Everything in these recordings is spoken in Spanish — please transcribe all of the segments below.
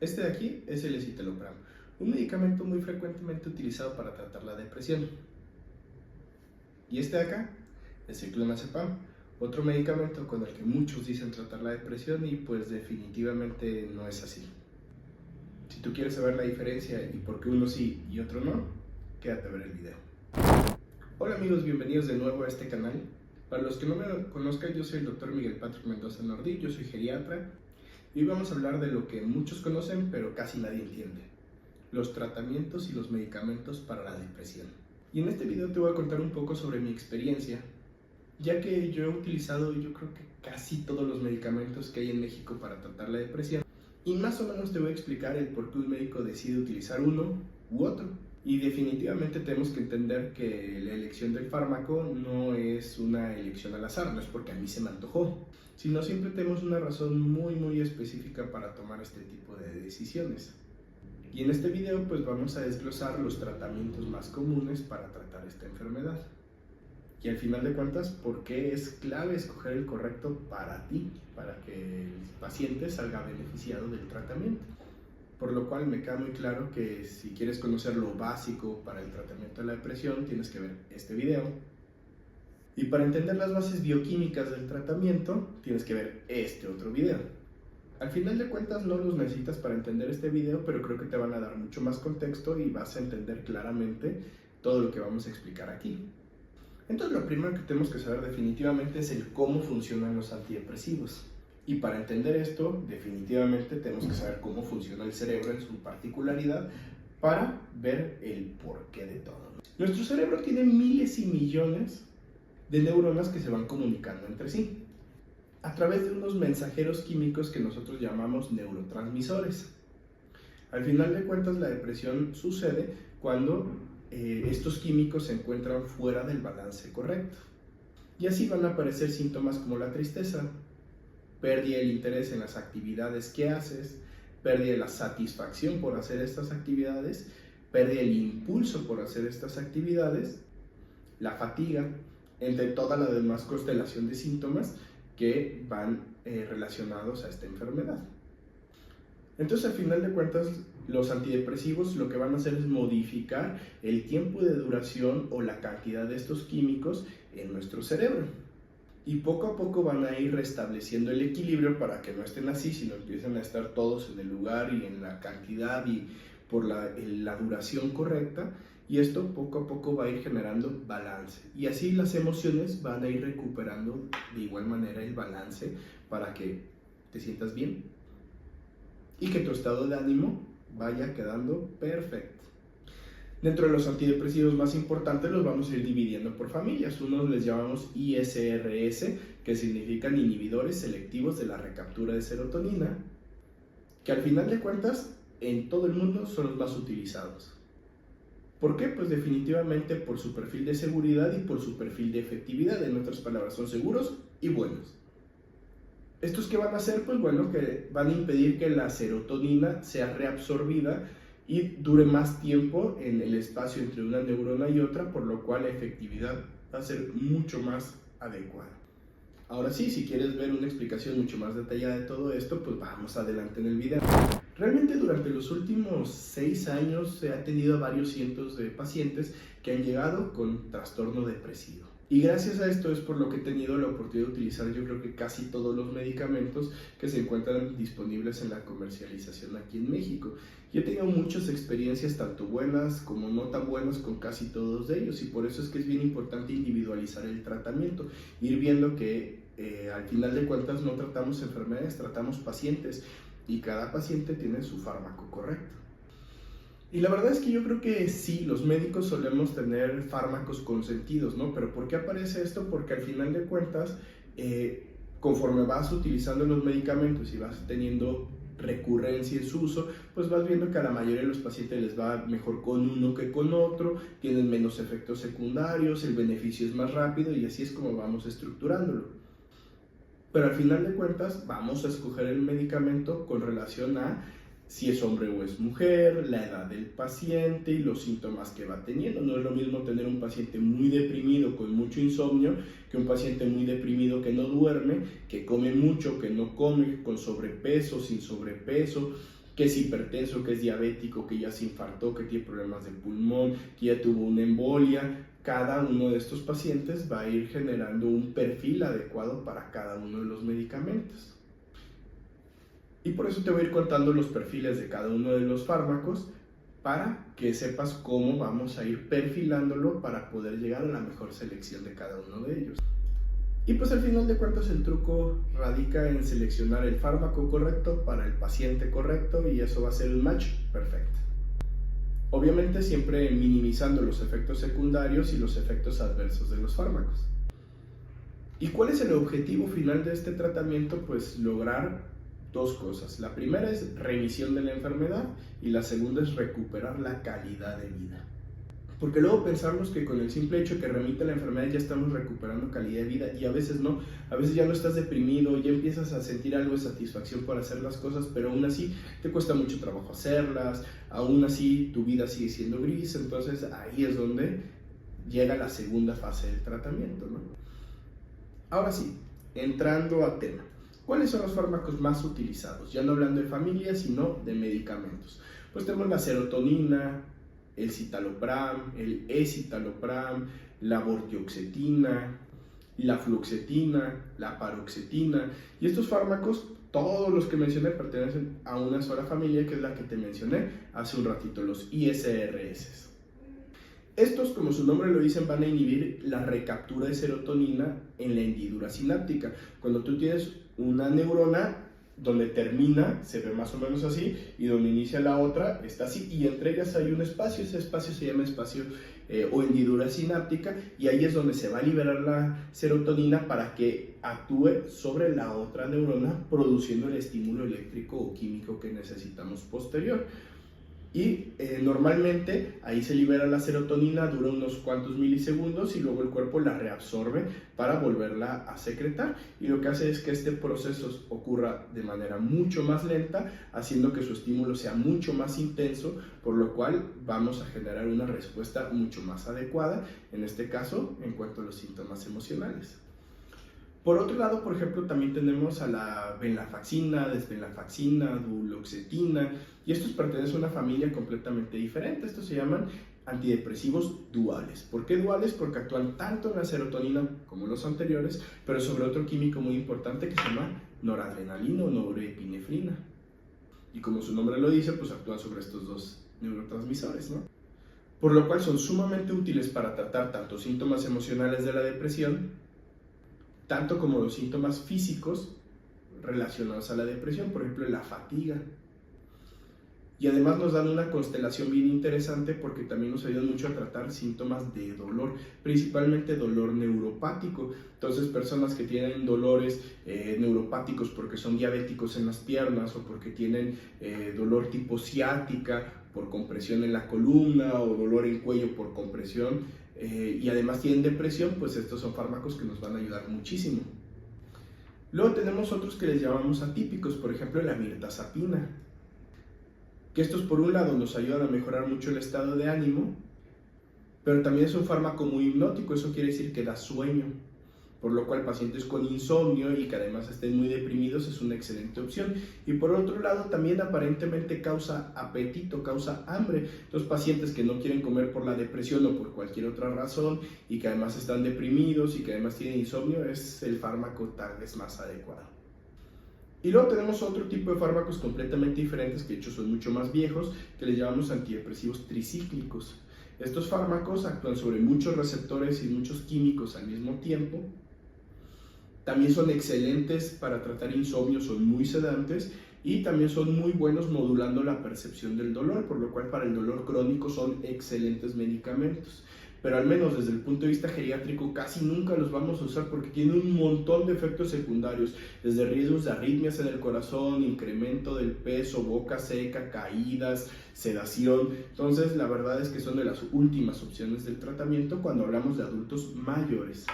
Este de aquí es el escitalopram, un medicamento muy frecuentemente utilizado para tratar la depresión. Y este de acá es el clonazepam, otro medicamento con el que muchos dicen tratar la depresión y pues definitivamente no es así. Si tú quieres saber la diferencia y por qué uno sí y otro no, quédate a ver el video. Hola amigos, bienvenidos de nuevo a este canal. Para los que no me conozcan, yo soy el Dr. Miguel Patrick Mendoza Nordí, yo soy geriatra y hoy vamos a hablar de lo que muchos conocen pero casi nadie entiende: los tratamientos y los medicamentos para la depresión. Y en este video te voy a contar un poco sobre mi experiencia, ya que yo he utilizado yo creo que casi todos los medicamentos que hay en México para tratar la depresión, y más o menos te voy a explicar el por qué un médico decide utilizar uno u otro. Y definitivamente tenemos que entender que la elección del fármaco no es una elección al azar, no es porque a mí se me antojó, sino siempre tenemos una razón muy específica para tomar este tipo de decisiones. Y en este video pues vamos a desglosar los tratamientos más comunes para tratar esta enfermedad. Y al final de cuentas, ¿por qué es clave escoger el correcto para ti, para que el paciente salga beneficiado del tratamiento? Por lo cual me queda muy claro que si quieres conocer lo básico para el tratamiento de la depresión, tienes que ver este video. Y para entender las bases bioquímicas del tratamiento, tienes que ver este otro video. Al final de cuentas no los necesitas para entender este video, pero creo que te van a dar mucho más contexto y vas a entender claramente todo lo que vamos a explicar aquí. Entonces lo primero que tenemos que saber definitivamente es el cómo funcionan los antidepresivos. Y para entender esto, definitivamente tenemos que saber cómo funciona el cerebro en su particularidad para ver el porqué de todo. Nuestro cerebro tiene miles y millones de neuronas que se van comunicando entre sí a través de unos mensajeros químicos que nosotros llamamos neurotransmisores. Al final de cuentas, la depresión sucede cuando estos químicos se encuentran fuera del balance correcto. Y así van a aparecer síntomas como la tristeza, pérdida del interés en las actividades que haces, pérdida de la satisfacción por hacer estas actividades, pérdida del impulso por hacer estas actividades, la fatiga, entre toda la demás constelación de síntomas que van relacionados a esta enfermedad. Entonces, al final de cuentas, los antidepresivos lo que van a hacer es modificar el tiempo de duración o la cantidad de estos químicos en nuestro cerebro. Y poco a poco van a ir restableciendo el equilibrio para que no estén así, sino empiecen a estar todos en el lugar y en la cantidad y por la duración correcta. Y esto poco a poco va a ir generando balance. Y así las emociones van a ir recuperando de igual manera el balance para que te sientas bien y que tu estado de ánimo vaya quedando perfecto. Dentro de los antidepresivos más importantes los vamos a ir dividiendo por familias. Unos les llamamos ISRS, que significan inhibidores selectivos de la recaptura de serotonina, que al final de cuentas en todo el mundo son los más utilizados. ¿Por qué? Pues definitivamente por su perfil de seguridad y por su perfil de efectividad. En otras palabras, son seguros y buenos. ¿Estos qué van a hacer? Pues bueno, que van a impedir que la serotonina sea reabsorbida y dure más tiempo en el espacio entre una neurona y otra, por lo cual la efectividad va a ser mucho más adecuada. Ahora sí, si quieres ver una explicación mucho más detallada de todo esto, pues vamos adelante en el video. Realmente durante los últimos 6 años se ha tenido varios cientos de pacientes que han llegado con trastorno depresivo. Y gracias a esto es por lo que he tenido la oportunidad de utilizar yo creo que casi todos los medicamentos que se encuentran disponibles en la comercialización aquí en México. Y he tenido muchas experiencias, tanto buenas como no tan buenas, con casi todos de ellos, y por eso es que es bien importante individualizar el tratamiento, ir viendo que al final de cuentas no tratamos enfermedades, tratamos pacientes, y cada paciente tiene su fármaco correcto. Y la verdad es que yo creo que sí, los médicos solemos tener fármacos consentidos, ¿no? Pero ¿por qué aparece esto? Porque al final de cuentas, conforme vas utilizando los medicamentos y vas teniendo recurrencia en su uso, pues vas viendo que a la mayoría de los pacientes les va mejor con uno que con otro, tienen menos efectos secundarios, el beneficio es más rápido y así es como vamos estructurándolo. Pero al final de cuentas vamos a escoger el medicamento con relación a si es hombre o es mujer, la edad del paciente y los síntomas que va teniendo. No es lo mismo tener un paciente muy deprimido con mucho insomnio que un paciente muy deprimido que no duerme, que come mucho, que no come, con sobrepeso, sin sobrepeso, que es hipertenso, que es diabético, que ya se infartó, que tiene problemas de pulmón, que ya tuvo una embolia. Cada uno de estos pacientes va a ir generando un perfil adecuado para cada uno de los medicamentos. Y por eso te voy a ir contando los perfiles de cada uno de los fármacos para que sepas cómo vamos a ir perfilándolo para poder llegar a la mejor selección de cada uno de ellos. Y pues al final de cuentas el truco radica en seleccionar el fármaco correcto para el paciente correcto y eso va a ser el match perfecto. Obviamente siempre minimizando los efectos secundarios y los efectos adversos de los fármacos. ¿Y cuál es el objetivo final de este tratamiento? Pues lograr dos cosas. La primera es remisión de la enfermedad y la segunda es recuperar la calidad de vida. Porque luego pensamos que con el simple hecho que remite la enfermedad ya estamos recuperando calidad de vida y a veces no, a veces ya no estás deprimido, ya empiezas a sentir algo de satisfacción por hacer las cosas, pero aún así te cuesta mucho trabajo hacerlas, aún así tu vida sigue siendo gris, entonces ahí es donde llega la segunda fase del tratamiento, ¿no? Ahora sí, entrando a tema, ¿cuáles son los fármacos más utilizados? Ya no hablando de familia, sino de medicamentos. Pues tenemos la serotonina, el citalopram, el escitalopram, la vortioxetina, la fluoxetina, la paroxetina. Y estos fármacos, todos los que mencioné, pertenecen a una sola familia, que es la que te mencioné hace un ratito, los ISRS. Estos, como su nombre lo dicen, van a inhibir la recaptura de serotonina en la hendidura sináptica. Cuando tú tienes una neurona, donde termina, se ve más o menos así, y donde inicia la otra, está así, y entre ellas hay un espacio, ese espacio se llama espacio o hendidura sináptica, y ahí es donde se va a liberar la serotonina para que actúe sobre la otra neurona, produciendo el estímulo eléctrico o químico que necesitamos posterior. Y normalmente ahí se libera la serotonina, dura unos cuantos milisegundos y luego el cuerpo la reabsorbe para volverla a secretar, y lo que hace es que este proceso ocurra de manera mucho más lenta, haciendo que su estímulo sea mucho más intenso, por lo cual vamos a generar una respuesta mucho más adecuada, en este caso en cuanto a los síntomas emocionales. Por otro lado, por ejemplo, también tenemos a la venlafaxina, desvenlafaxina, duloxetina, y estos pertenecen a una familia completamente diferente. Estos se llaman antidepresivos duales. ¿Por qué duales? Porque actúan tanto en la serotonina como los anteriores, pero sobre otro químico muy importante que se llama noradrenalina o norepinefrina. Y como su nombre lo dice, pues actúan sobre estos dos neurotransmisores, ¿no? Por lo cual son sumamente útiles para tratar tanto síntomas emocionales de la depresión, tanto como los síntomas físicos relacionados a la depresión, por ejemplo la fatiga. Y además nos dan una constelación bien interesante porque también nos ayudan mucho a tratar síntomas de dolor, principalmente dolor neuropático. Entonces personas que tienen dolores neuropáticos porque son diabéticos en las piernas o porque tienen dolor tipo ciática por compresión en la columna o dolor en cuello por compresión, y además tienen depresión, pues estos son fármacos que nos van a ayudar muchísimo. Luego tenemos otros que les llamamos atípicos, por ejemplo la mirtazapina, que estos por un lado nos ayudan a mejorar mucho el estado de ánimo, pero también es un fármaco muy hipnótico, eso quiere decir que da sueño, por lo cual pacientes con insomnio y que además estén muy deprimidos es una excelente opción. Y por otro lado también aparentemente causa apetito, causa hambre. Los pacientes que no quieren comer por la depresión o por cualquier otra razón y que además están deprimidos y que además tienen insomnio, es el fármaco tal vez más adecuado. Y luego tenemos otro tipo de fármacos completamente diferentes, que de hecho son mucho más viejos, que les llamamos antidepresivos tricíclicos. Estos fármacos actúan sobre muchos receptores y muchos químicos al mismo tiempo. También son excelentes para tratar insomnio, son muy sedantes y también son muy buenos modulando la percepción del dolor, por lo cual para el dolor crónico son excelentes medicamentos. Pero al menos desde el punto de vista geriátrico casi nunca los vamos a usar porque tienen un montón de efectos secundarios, desde riesgos de arritmias en el corazón, incremento del peso, boca seca, caídas, sedación. Entonces la verdad es que son de las últimas opciones del tratamiento cuando hablamos de adultos mayores.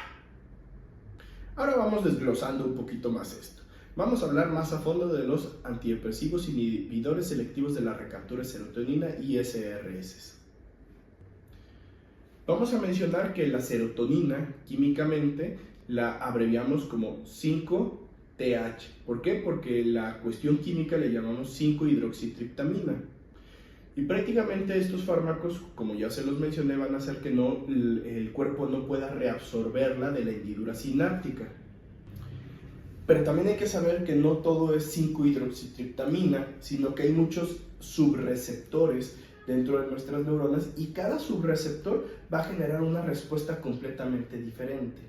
Ahora vamos desglosando un poquito más esto. Vamos a hablar más a fondo de los antidepresivos inhibidores selectivos de la recaptura de serotonina, ISRS. Vamos a mencionar que la serotonina, químicamente, la abreviamos como 5 TH. ¿Por qué? Porque la cuestión química le llamamos 5-hidroxitriptamina. Y prácticamente estos fármacos, como ya se los mencioné, van a hacer que el cuerpo no pueda reabsorberla de la hendidura sináptica. Pero también hay que saber que no todo es 5-hidroxitriptamina, sino que hay muchos subreceptores dentro de nuestras neuronas y cada subreceptor va a generar una respuesta completamente diferente.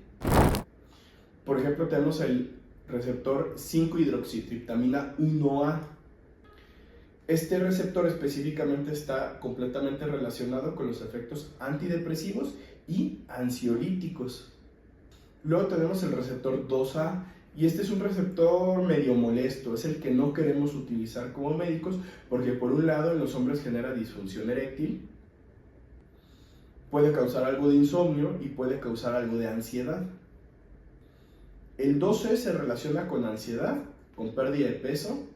Por ejemplo, tenemos el receptor 5-hidroxitriptamina 1A. Este receptor específicamente está completamente relacionado con los efectos antidepresivos y ansiolíticos. Luego tenemos el receptor 2A, y este es un receptor medio molesto, es el que no queremos utilizar como médicos porque por un lado en los hombres genera disfunción eréctil, puede causar algo de insomnio y puede causar algo de ansiedad. El 2C se relaciona con ansiedad, con pérdida de peso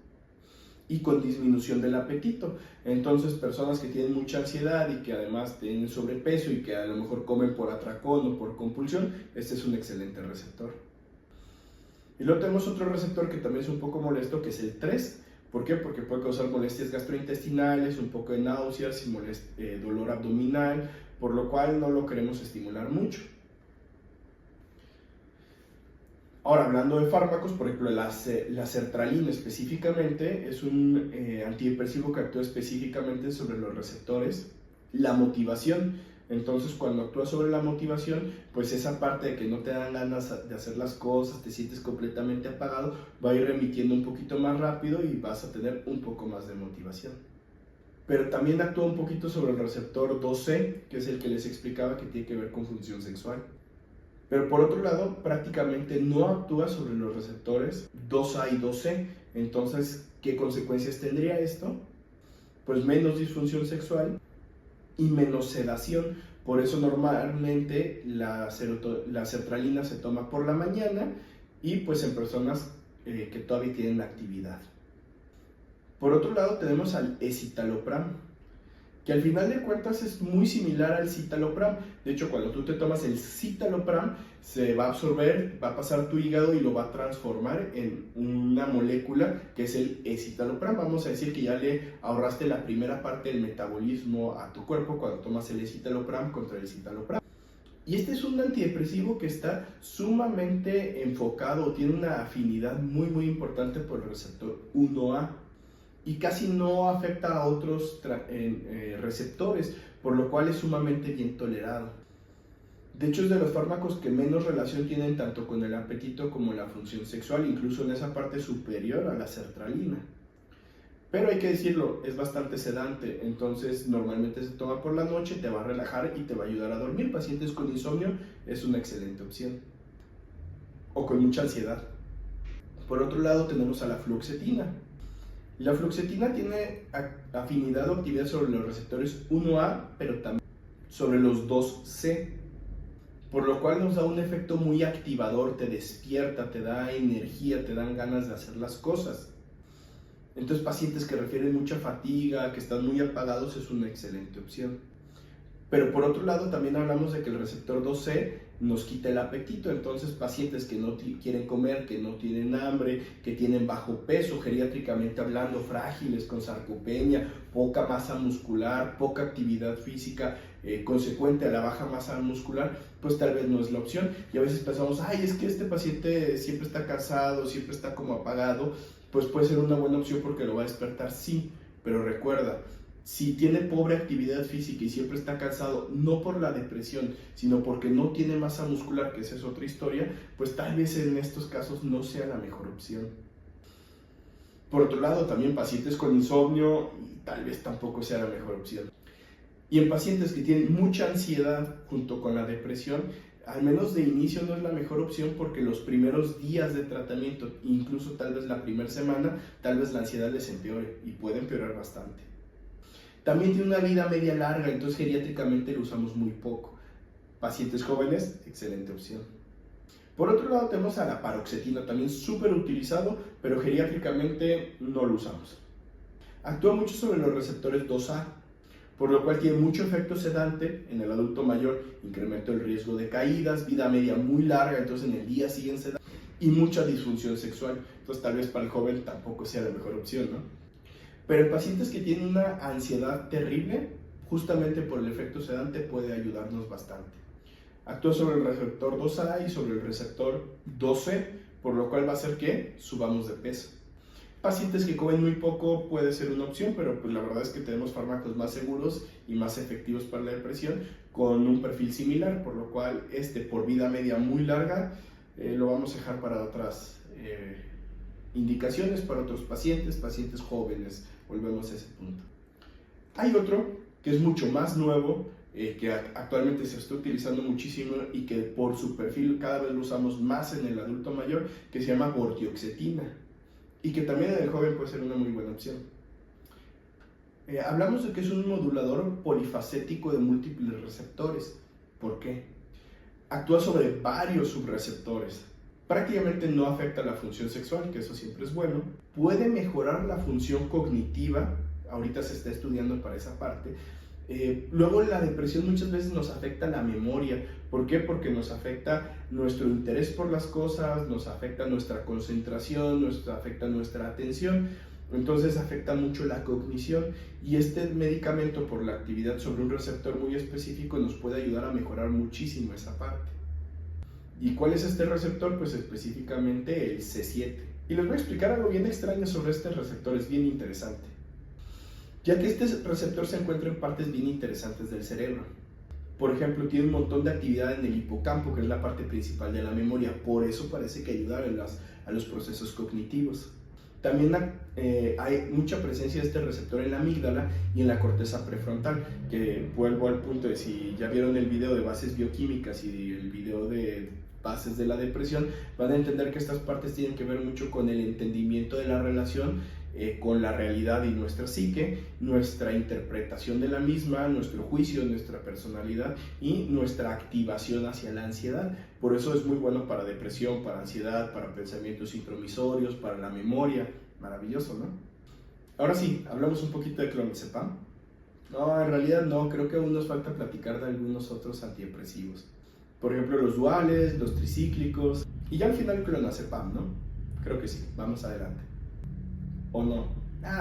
y con disminución del apetito. Entonces, personas que tienen mucha ansiedad y que además tienen sobrepeso y que a lo mejor comen por atracón o por compulsión, este es un excelente receptor. Y luego tenemos otro receptor que también es un poco molesto, que es el 3. ¿Por qué? Porque puede causar molestias gastrointestinales, un poco de náuseas y dolor abdominal, por lo cual no lo queremos estimular mucho. Ahora, hablando de fármacos, por ejemplo, la sertralina específicamente es un antidepresivo que actúa específicamente sobre los receptores, la motivación. Entonces, cuando actúa sobre la motivación, pues esa parte de que no te dan ganas de hacer las cosas, te sientes completamente apagado, va a ir remitiendo un poquito más rápido y vas a tener un poco más de motivación. Pero también actúa un poquito sobre el receptor 2C, que es el que les explicaba que tiene que ver con función sexual. Pero por otro lado, prácticamente no actúa sobre los receptores 2A y 2C. Entonces, ¿qué consecuencias tendría esto? Pues menos disfunción sexual y menos sedación. Por eso normalmente la sertralina se toma por la mañana y pues en personas que todavía tienen actividad. Por otro lado tenemos al escitalopram, que al final de cuentas es muy similar al citalopram. De hecho, cuando tú te tomas el citalopram, se va a absorber, va a pasar tu hígado y lo va a transformar en una molécula que es el escitalopram. Vamos a decir que ya le ahorraste la primera parte del metabolismo a tu cuerpo cuando tomas el escitalopram contra el citalopram. Y este es un antidepresivo que está sumamente enfocado, tiene una afinidad muy importante por el receptor 1A. Y casi no afecta a otros receptores, por lo cual es sumamente bien tolerado. De hecho, es de los fármacos que menos relación tienen tanto con el apetito como la función sexual, incluso en esa parte superior a la sertralina. Pero hay que decirlo, es bastante sedante, entonces normalmente se toma por la noche, te va a relajar y te va a ayudar a dormir. Pacientes con insomnio es una excelente opción. O con mucha ansiedad. Por otro lado tenemos a la fluoxetina. La fluoxetina tiene afinidad o actividad sobre los receptores 1A, pero también sobre los 2C, por lo cual nos da un efecto muy activador, te despierta, te da energía, te dan ganas de hacer las cosas. Entonces, pacientes que refieren mucha fatiga, que están muy apagados, es una excelente opción. Pero por otro lado, también hablamos de que el receptor 2C nos quita el apetito. Entonces, pacientes que no quieren comer, que no tienen hambre, que tienen bajo peso, geriátricamente hablando, frágiles, con sarcopenia, poca masa muscular, poca actividad física, consecuente a la baja masa muscular, pues tal vez no es la opción. Y a veces pensamos, ay, es que este paciente siempre está cansado, siempre está como apagado, pues puede ser una buena opción porque lo va a despertar, sí, pero recuerda, si tiene pobre actividad física y siempre está cansado, no por la depresión, sino porque no tiene masa muscular, que esa es otra historia, pues tal vez en estos casos no sea la mejor opción. Por otro lado, también pacientes con insomnio, tal vez tampoco sea la mejor opción. Y en pacientes que tienen mucha ansiedad junto con la depresión, al menos de inicio no es la mejor opción porque los primeros días de tratamiento, incluso tal vez la primera semana, tal vez la ansiedad les empeore y puede empeorar bastante. También tiene una vida media larga, entonces geriátricamente lo usamos muy poco. Pacientes jóvenes, excelente opción. Por otro lado tenemos a la paroxetina, también súper utilizado, pero geriátricamente no lo usamos. Actúa mucho sobre los receptores 2A, por lo cual tiene mucho efecto sedante en el adulto mayor, incremento el riesgo de caídas, vida media muy larga, entonces en el día siguen sedando. y mucha disfunción sexual. Entonces tal vez para el joven tampoco sea la mejor opción, ¿no? Pero en pacientes que tienen una ansiedad terrible, justamente por el efecto sedante puede ayudarnos bastante. Actúa sobre el receptor 2A y sobre el receptor 2C, por lo cual va a hacer que subamos de peso. Pacientes que comen muy poco puede ser una opción, pero pues la verdad es que tenemos fármacos más seguros y más efectivos para la depresión con un perfil similar, por lo cual por vida media muy larga lo vamos a dejar para otras indicaciones, para otros pacientes jóvenes. Volvemos a ese punto. Hay otro que es mucho más nuevo, que actualmente se está utilizando muchísimo y que por su perfil cada vez lo usamos más en el adulto mayor, que se llama vortioxetina, y que también en el joven puede ser una muy buena opción. Hablamos de que es un modulador polifacético de múltiples receptores. ¿Por qué? Actúa sobre varios subreceptores. Prácticamente no afecta la función sexual, que eso siempre es bueno. Puede mejorar la función cognitiva, ahorita se está estudiando para esa parte. Luego la depresión muchas veces nos afecta la memoria. ¿Por qué? Porque nos afecta nuestro interés por las cosas, nos afecta nuestra concentración, nos afecta nuestra atención. Entonces afecta mucho la cognición, y este medicamento por la actividad sobre un receptor muy específico nos puede ayudar a mejorar muchísimo esa parte. ¿Y cuál es este receptor? Pues específicamente el C7. Y les voy a explicar algo bien extraño sobre este receptor, es bien interesante, ya que este receptor se encuentra en partes bien interesantes del cerebro. Por ejemplo, tiene un montón de actividad en el hipocampo, que es la parte principal de la memoria, por eso parece que ayuda a los procesos cognitivos. También hay mucha presencia de este receptor en la amígdala y en la corteza prefrontal, que vuelvo al punto de si ya vieron el video de bases bioquímicas y el video de bases de la depresión, van a entender que estas partes tienen que ver mucho con el entendimiento de la relación con la realidad y nuestra psique, nuestra interpretación de la misma, nuestro juicio, nuestra personalidad y nuestra activación hacia la ansiedad. Por eso es muy bueno para depresión, para ansiedad, para pensamientos intromisorios, para la memoria. Maravilloso, ¿no? Ahora sí, hablamos un poquito de clonazepam. No, en realidad no, creo que aún nos falta platicar de algunos otros antidepresivos. Por ejemplo, los duales, los tricíclicos y ya al final clonazepam, ¿no? Creo que sí, vamos adelante. ¿O no?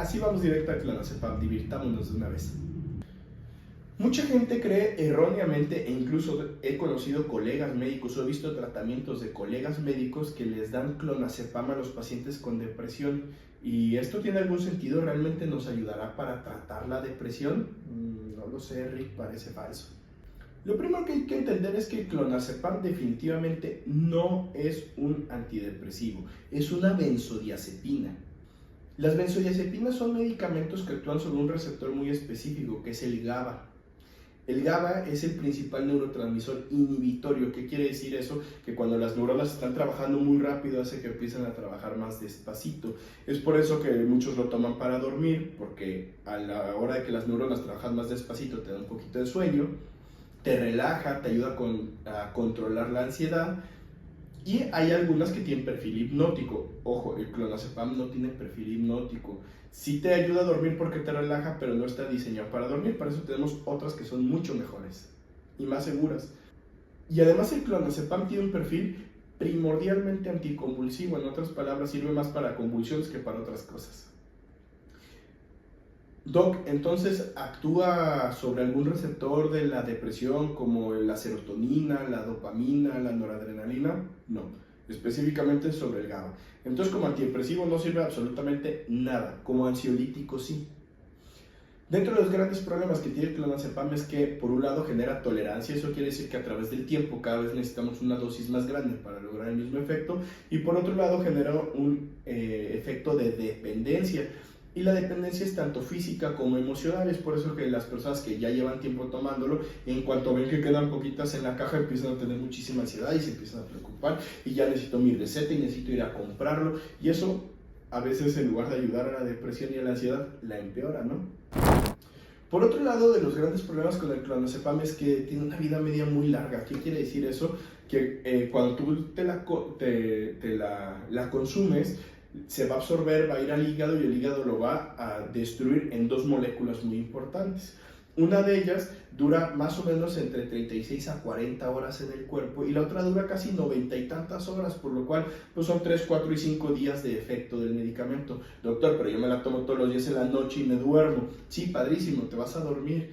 Sí, vamos directo a clonazepam, divirtámonos de una vez. Mucha gente cree erróneamente, e incluso he conocido colegas médicos o he visto tratamientos de colegas médicos que les dan clonazepam a los pacientes con depresión. ¿Y esto tiene algún sentido? ¿Realmente nos ayudará para tratar la depresión? No lo sé, Rick, parece falso. Lo primero que hay que entender es que el clonazepam definitivamente no es un antidepresivo, es una benzodiazepina. Las benzodiazepinas son medicamentos que actúan sobre un receptor muy específico, que es el GABA. El GABA es el principal neurotransmisor inhibitorio. ¿Qué quiere decir eso? Que cuando las neuronas están trabajando muy rápido hace que empiecen a trabajar más despacito. Es por eso que muchos lo toman para dormir, porque a la hora de que las neuronas trabajan más despacito te da un poquito de sueño, te relaja, te ayuda a controlar la ansiedad. Y hay algunas que tienen perfil hipnótico. Ojo, el clonazepam no tiene perfil hipnótico. Sí te ayuda a dormir porque te relaja, pero no está diseñado para dormir. Para eso tenemos otras que son mucho mejores y más seguras. Y además el clonazepam tiene un perfil primordialmente anticonvulsivo. En otras palabras, sirve más para convulsiones que para otras cosas. Doc, entonces, ¿actúa sobre algún receptor de la depresión como la serotonina, la dopamina, la noradrenalina? No, específicamente sobre el GABA. Entonces, como antidepresivo no sirve absolutamente nada, como ansiolítico sí. Dentro de los grandes problemas que tiene el clonazepam es que, por un lado, genera tolerancia. Eso quiere decir que a través del tiempo cada vez necesitamos una dosis más grande para lograr el mismo efecto. Y por otro lado, genera un efecto de dependencia. Y la dependencia es tanto física como emocional. Es por eso que las personas que ya llevan tiempo tomándolo, en cuanto ven que quedan poquitas en la caja, empiezan a tener muchísima ansiedad y se empiezan a preocupar. Y ya necesito mi receta y necesito ir a comprarlo. Y eso, a veces, en lugar de ayudar a la depresión y a la ansiedad, la empeora, ¿no? Por otro lado, de los grandes problemas con el clonazepam es que tiene una vida media muy larga. ¿Qué quiere decir eso? Que cuando tú la consumes, se va a absorber, va a ir al hígado y el hígado lo va a destruir en dos moléculas muy importantes. Una de ellas dura más o menos entre 36 a 40 horas en el cuerpo y la otra dura casi 90 y tantas horas, por lo cual pues son 3, 4 y 5 días de efecto del medicamento. Doctor, pero yo me la tomo todos los días en la noche y me duermo. Sí, padrísimo, te vas a dormir.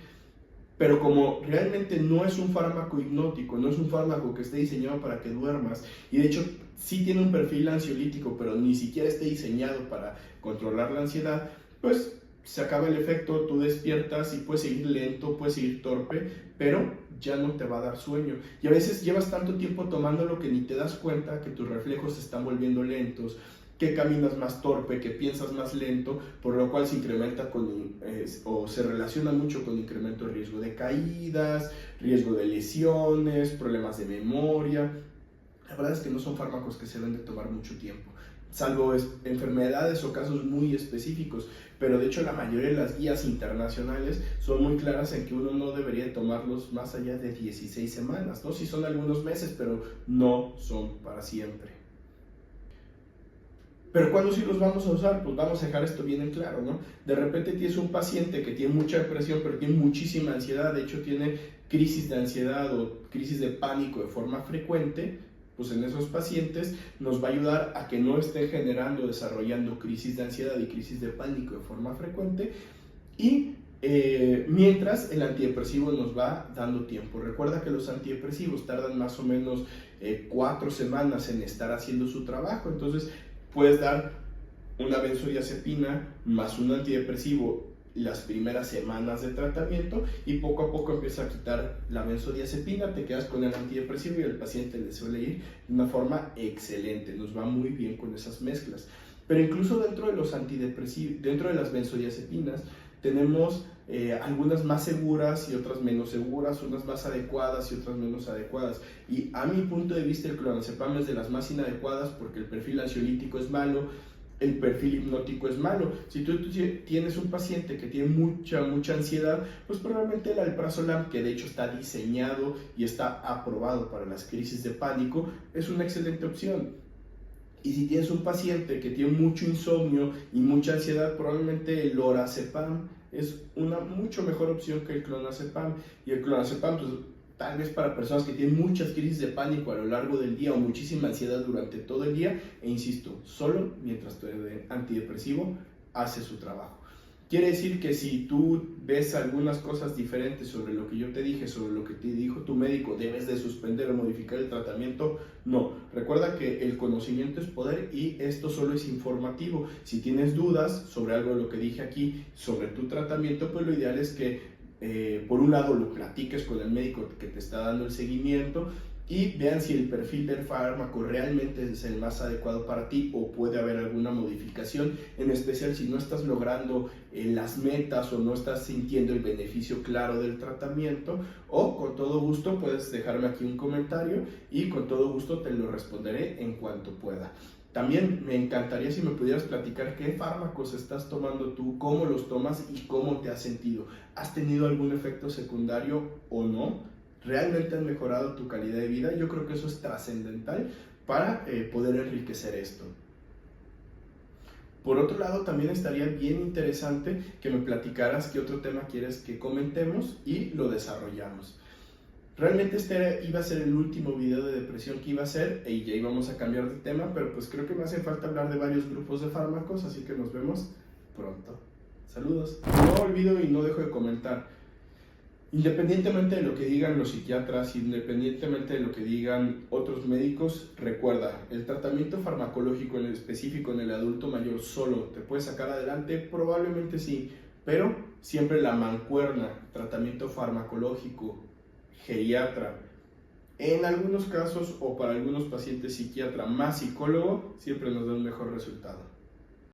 Pero como realmente no es un fármaco hipnótico, no es un fármaco que esté diseñado para que duermas, y de hecho sí tiene un perfil ansiolítico, pero ni siquiera esté diseñado para controlar la ansiedad, pues se acaba el efecto, tú despiertas y puedes seguir lento, puedes seguir torpe, pero ya no te va a dar sueño. Y a veces llevas tanto tiempo tomándolo que ni te das cuenta que tus reflejos se están volviendo lentos, que caminas más torpe, que piensas más lento, por lo cual se incrementa o se relaciona mucho con incremento de riesgo de caídas, riesgo de lesiones, problemas de memoria. La verdad es que no son fármacos que se deben de tomar mucho tiempo, salvo enfermedades o casos muy específicos, pero de hecho la mayoría de las guías internacionales son muy claras en que uno no debería tomarlos más allá de 16 semanas, ¿no? Sí son algunos meses, pero no son para siempre. Pero ¿cuándo sí los vamos a usar? Pues vamos a dejar esto bien en claro, ¿no? De repente tienes un paciente que tiene mucha depresión, pero tiene muchísima ansiedad, de hecho tiene crisis de ansiedad o crisis de pánico de forma frecuente, pues en esos pacientes nos va a ayudar a que no estén desarrollando crisis de ansiedad y crisis de pánico de forma frecuente, y mientras el antidepresivo nos va dando tiempo. Recuerda que los antidepresivos tardan más o menos 4 semanas en estar haciendo su trabajo, entonces puedes dar una benzodiazepina más un antidepresivo las primeras semanas de tratamiento y poco a poco empieza a quitar la benzodiazepina, te quedas con el antidepresivo y el paciente le suele ir de una forma excelente, nos va muy bien con esas mezclas. Pero incluso dentro de los antidepresivos, dentro de las benzodiazepinas, tenemos algunas más seguras y otras menos seguras, unas más adecuadas y otras menos adecuadas. Y a mi punto de vista el clonazepam es de las más inadecuadas porque el perfil ansiolítico es malo, el perfil hipnótico es malo. Si tú tienes un paciente que tiene mucha ansiedad, pues probablemente el alprazolam, que de hecho está diseñado y está aprobado para las crisis de pánico, es una excelente opción. Y si tienes un paciente que tiene mucho insomnio y mucha ansiedad, probablemente el lorazepam es una mucho mejor opción que el clonazepam. Y el clonazepam, pues, tal vez para personas que tienen muchas crisis de pánico a lo largo del día o muchísima ansiedad durante todo el día, e insisto, solo mientras tu antidepresivo hace su trabajo. Quiere decir que si tú ves algunas cosas diferentes sobre lo que yo te dije, sobre lo que te dijo tu médico, debes de suspender o modificar el tratamiento, no. Recuerda que el conocimiento es poder y esto solo es informativo. Si tienes dudas sobre algo de lo que dije aquí, sobre tu tratamiento, pues lo ideal es que por un lado lo platiques con el médico que te está dando el seguimiento y vean si el perfil del fármaco realmente es el más adecuado para ti o puede haber alguna modificación, en especial si no estás logrando las metas o no estás sintiendo el beneficio claro del tratamiento, o con todo gusto puedes dejarme aquí un comentario y con todo gusto te lo responderé en cuanto pueda. También me encantaría si me pudieras platicar qué fármacos estás tomando tú, cómo los tomas y cómo te has sentido. ¿Has tenido algún efecto secundario o no? ¿Realmente has mejorado tu calidad de vida? Yo creo que eso es trascendental para poder enriquecer esto. Por otro lado, también estaría bien interesante que me platicaras qué otro tema quieres que comentemos y lo desarrollamos. Realmente este iba a ser el último video de depresión que iba a hacer y ya íbamos a cambiar de tema, pero pues creo que me hace falta hablar de varios grupos de fármacos, así que nos vemos pronto. Saludos. No olvido y no dejo de comentar. Independientemente de lo que digan los psiquiatras, independientemente de lo que digan otros médicos, recuerda, el tratamiento farmacológico en específico en el adulto mayor solo te puede sacar adelante, probablemente sí, pero siempre la mancuerna, tratamiento farmacológico, geriatra, en algunos casos o para algunos pacientes psiquiatra más psicólogo, siempre nos da un mejor resultado.